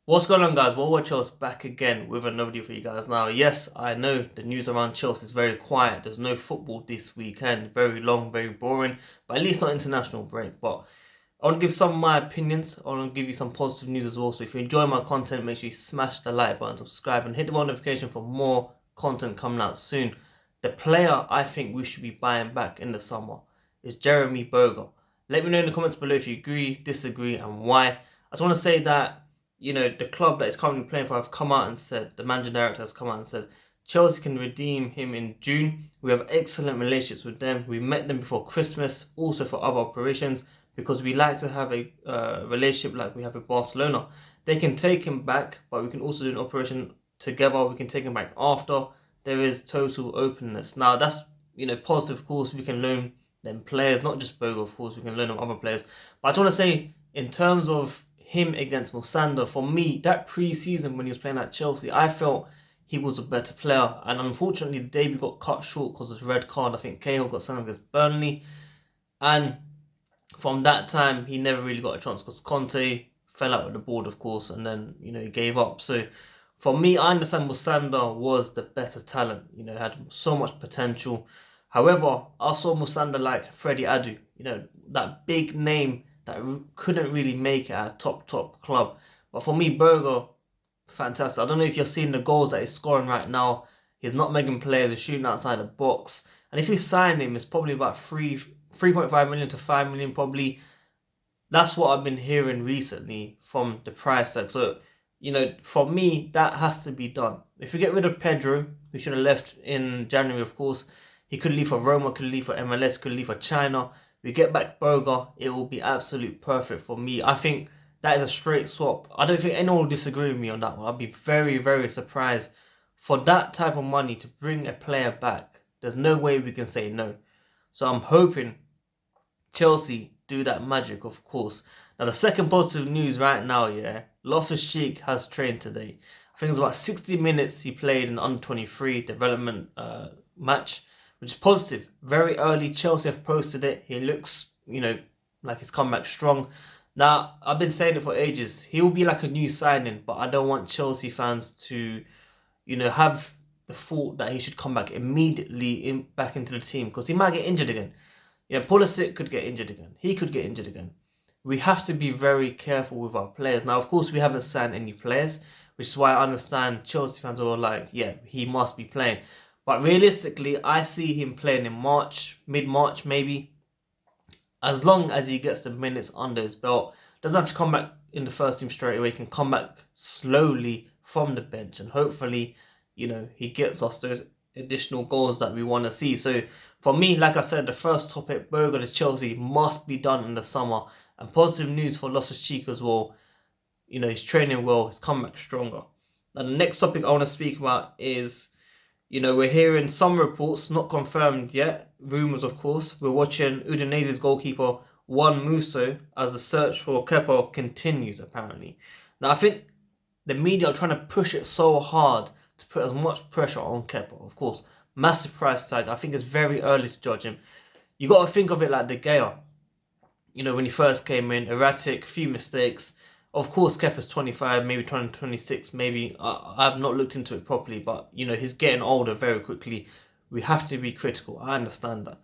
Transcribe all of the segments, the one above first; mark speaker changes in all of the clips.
Speaker 1: What's going on, guys? Well, we're Chelsea back again with another video for you guys. Now, yes, I know the news around Chelsea is very quiet. There's no football this weekend. Very long, very boring, but at least not international break. But I want to give some of my opinions. I want to give you some positive news as well. So if you enjoy my content, make sure you smash the like button, subscribe, and hit the bell notification for more content coming out soon. The player I think we should be buying back in the summer is Jeremie Boga. Let me know in the comments below if you agree, disagree, and why. I just want to say that the club that he's currently playing for have come out and said, the managing director has come out and said, Chelsea can redeem him in June. We have excellent relationships with them. We met them before Christmas, also for other operations, because we like to have a relationship like we have with Barcelona. They can take him back, but we can also do an operation together. We can take him back after. There is total openness. Now, that's, positive, of course. We can loan them players, not just Boga, of course. We can loan them other players. But I just want to say, in terms of him against Mosander, for me, that pre-season when he was playing at Chelsea, I felt he was a better player. And unfortunately, the debut got cut short because of the red card. I think Cahill got sent against Burnley. And from that time, he never really got a chance because Conte fell out with the board, of course, and then, he gave up. So for me, I understand Mosander was the better talent, had so much potential. However, I saw Mosander like Freddie Adu, that big name that couldn't really make it at a top club. But for me, Boga, fantastic. I don't know if you're seeing the goals that he's scoring right now. He's not making players, he's shooting outside the box. And if you sign him, it's probably about 3.5 million to 5 million probably. That's what I've been hearing recently from the price tag. So, for me, that has to be done. If you get rid of Pedro, who should have left in January, of course, he could leave for Roma, could leave for MLS, could leave for China. We get back Boga, it will be absolute perfect for me. I think that is a straight swap. I don't think anyone will disagree with me on that one. I'd be very, very surprised for that type of money to bring a player back. There's no way we can say no. So I'm hoping Chelsea do that magic, of course. Now, the second positive news right now, yeah, Loftus-Cheek has trained today. I think it was about 60 minutes he played in under 23 development match, which is positive. Very early, Chelsea have posted it. He looks, like he's come back strong. Now, I've been saying it for ages. He will be like a new signing, but I don't want Chelsea fans to, have the thought that he should come back immediately back into the team because he might get injured again. Pulisic could get injured again. He could get injured again. We have to be very careful with our players. Now, of course, we haven't signed any players, which is why I understand Chelsea fans are all like, yeah, he must be playing. But realistically, I see him playing in March, mid-March maybe. As long as he gets the minutes under his belt. Doesn't have to come back in the first team straight away. He can come back slowly from the bench. And hopefully, he gets us those additional goals that we want to see. So for me, like I said, the first topic, Boga to Chelsea, must be done in the summer. And positive news for Loftus-Cheek as well. He's training well. He's come back stronger. Now, the next topic I want to speak about is, we're hearing some reports, not confirmed yet, rumours of course. We're watching Udinese's goalkeeper Juan Musso as the search for Kepa continues apparently. Now I think the media are trying to push it so hard to put as much pressure on Kepa. Of course, massive price tag. I think it's very early to judge him. You got to think of it like De Gea. When he first came in, erratic, few mistakes. Of course, Kepa's 25, maybe 26, maybe. I've not looked into it properly, but, he's getting older very quickly. We have to be critical. I understand that.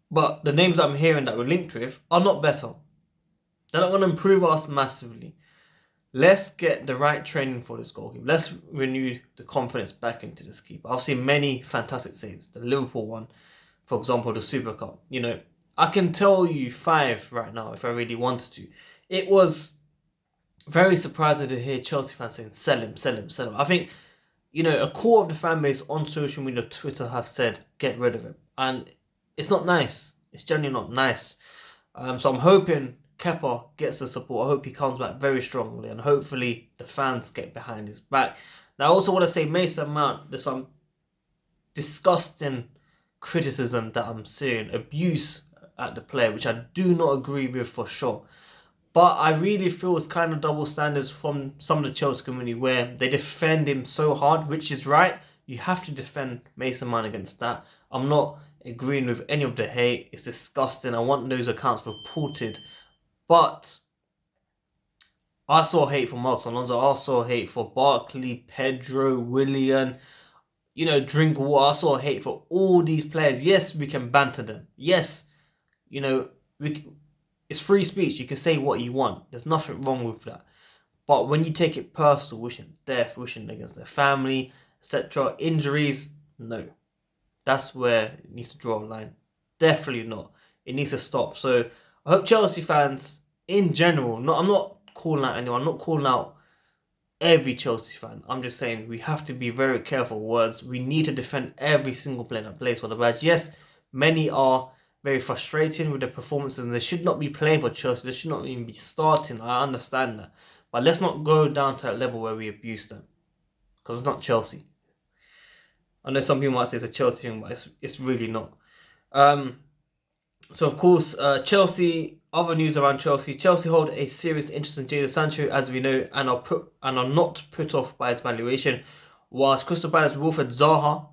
Speaker 1: But the names I'm hearing that we're linked with are not better. They're not going to improve us massively. Let's get the right training for this goalkeeper. Let's renew the confidence back into this keeper. I've seen many fantastic saves. The Liverpool one, for example, the Super Cup. I can tell you 5 right now if I really wanted to. It was very surprising to hear Chelsea fans saying, sell him, sell him, sell him. I think, a core of the fan base on social media, Twitter, have said, get rid of him. And it's not nice. It's generally not nice. So I'm hoping Kepa gets the support. I hope he comes back very strongly. And hopefully the fans get behind his back. Now, I also want to say Mason Mount, there's some disgusting criticism that I'm seeing. Abuse at the player, which I do not agree with for sure. But I really feel it's kind of double standards from some of the Chelsea community where they defend him so hard, which is right. You have to defend Mason Mount against that. I'm not agreeing with any of the hate. It's disgusting. I want those accounts reported. But I saw hate for Marcos Alonso. I saw hate for Barkley, Pedro, Willian. Drink water. I saw hate for all these players. Yes, we can banter them. Yes, you know, we. It's free speech. You can say what you want. There's nothing wrong with that. But when you take it personal, wishing death, wishing against their family, etc., injuries, no. That's where it needs to draw a line. Definitely not. It needs to stop. So I hope Chelsea fans in general, I'm not calling out anyone, I'm not calling out every Chelsea fan. I'm just saying we have to be very careful with words. We need to defend every single player that plays for the badge. Yes, many are very frustrating with their performances and they should not be playing for Chelsea. They should not even be starting. I understand that. But let's not go down to that level where we abuse them. Because it's not Chelsea. I know some people might say it's a Chelsea thing, but it's really not. So of course, Chelsea. Other news around Chelsea: Chelsea hold a serious interest in Jadon Sancho, as we know, and are not put off by its valuation. Whilst Crystal Palace, Wilfred Zaha,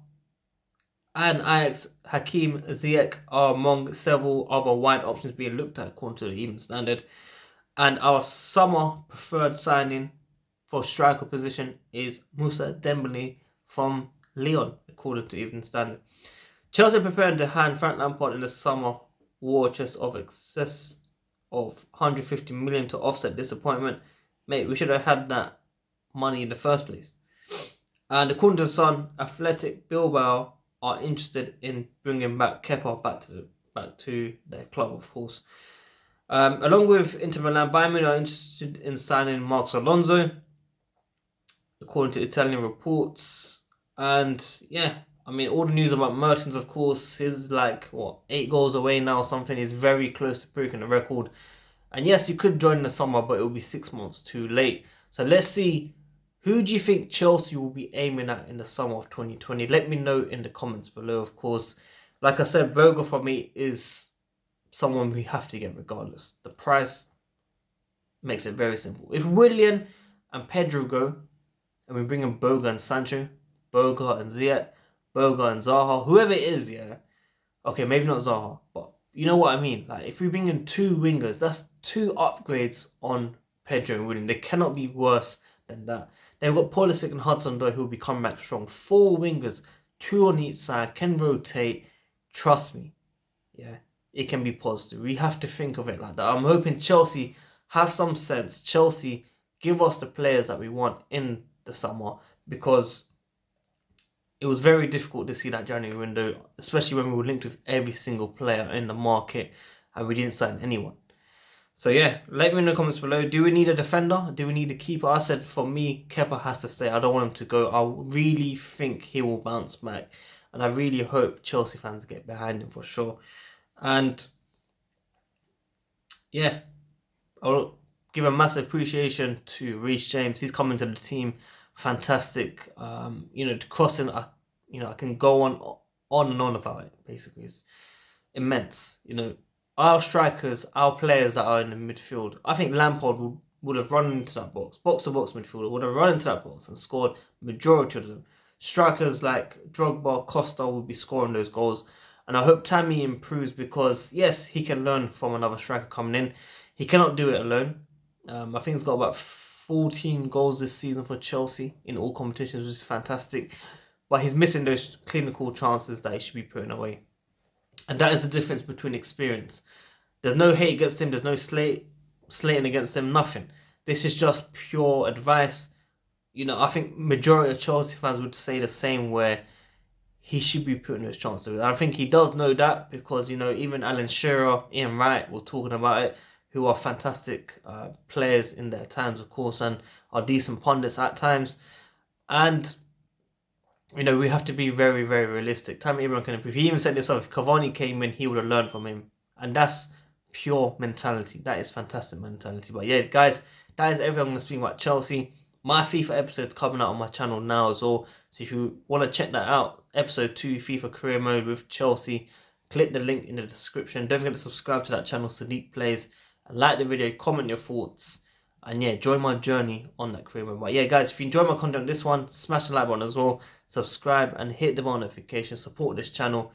Speaker 1: and Ajax Hakim Ziyech are among several other wide options being looked at according to the Even Standard. And our summer preferred signing for striker position is Musa Dembele from Lyon, according to Even Standard. Chelsea preparing to hand Frank Lampard in the summer war chest of excess of 150 million to offset disappointment. Mate, we should have had that money in the first place. And according to the Sun, Athletic Bilbao are interested in bringing back Kepa back to their club, of course. Along with Inter Milan, Bayern Munich are interested in signing Marcos Alonso, according to Italian reports. And yeah, I mean, all the news about Mertens, of course, is like, 8 goals away now or something. He's very close to breaking the record. And yes, he could join in the summer, but it will be 6 months too late. So let's see, who do you think Chelsea will be aiming at in the summer of 2020? Let me know in the comments below, of course. Like I said, Boga for me is someone we have to get regardless. The price makes it very simple. If Willian and Pedro go, and we bring in Boga and Sancho, Boga and Ziyech, Boga and Zaha, whoever it is, yeah. Okay, maybe not Zaha, but you know what I mean. Like, if we bring in 2 wingers, that's 2 upgrades on Pedro and Willian. They cannot be worse than that. They've got Pulisic and Hudson-Odoi who will be coming back strong. 4 wingers, 2 on each side, can rotate. Trust me, yeah, it can be positive. We have to think of it like that. I'm hoping Chelsea have some sense. Chelsea give us the players that we want in the summer, because it was very difficult to see that January window, especially when we were linked with every single player in the market and we didn't sign anyone. So yeah, let me know in the comments below. Do we need a defender? Do we need a keeper? I said for me, Kepa has to stay. I don't want him to go. I really think he will bounce back. And I really hope Chelsea fans get behind him for sure. And yeah, I'll give a massive appreciation to Reece James. He's coming to the team. Fantastic. Crossing, I can go on and on about it. Basically, it's immense. Our strikers, our players that are in the midfield. I think Lampard would have run into that box to box midfielder would have run into that box and scored majority of them. Strikers like Drogba, Costa will be scoring those goals. And I hope Tammy improves, because yes, he can learn from another striker coming in. He cannot do it alone. I think he's got about 14 goals this season for Chelsea in all competitions, which is fantastic. But he's missing those clinical chances that he should be putting away. And that is the difference between experience. There's no hate against him. There's no slating against him. Nothing. This is just pure advice. I think majority of Chelsea fans would say the same, where he should be putting those chances. I think he does know that, because, even Alan Shearer, Ian Wright were talking about it, who are fantastic players in their times, of course, and are decent pundits at times. And we have to be very, very realistic. Tammy Abraham can improve. He even said this: if Cavani came in, he would have learned from him. And that's pure mentality. That is fantastic mentality. But yeah, guys, that is everything I'm going to speak about Chelsea. My FIFA episode's coming out on my channel now as well. So if you want to check that out, episode 2, FIFA Career Mode with Chelsea, click the link in the description. Don't forget to subscribe to that channel, Sadiq Plays. And like the video, comment your thoughts. And yeah, join my journey on that career mode. But yeah, guys, if you enjoy my content, this one, smash the like button as well. Subscribe and hit the bell notification. Support this channel.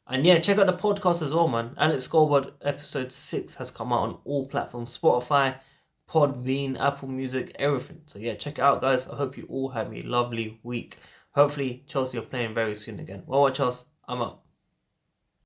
Speaker 1: And yeah, check out the podcast as well, man. Alex Scoreboard episode 6 has come out on all platforms: Spotify, Podbean, Apple Music, everything. So yeah, check it out, guys. I hope you all have a lovely week. Hopefully, Chelsea are playing very soon again. Well, Chelsea, I'm out.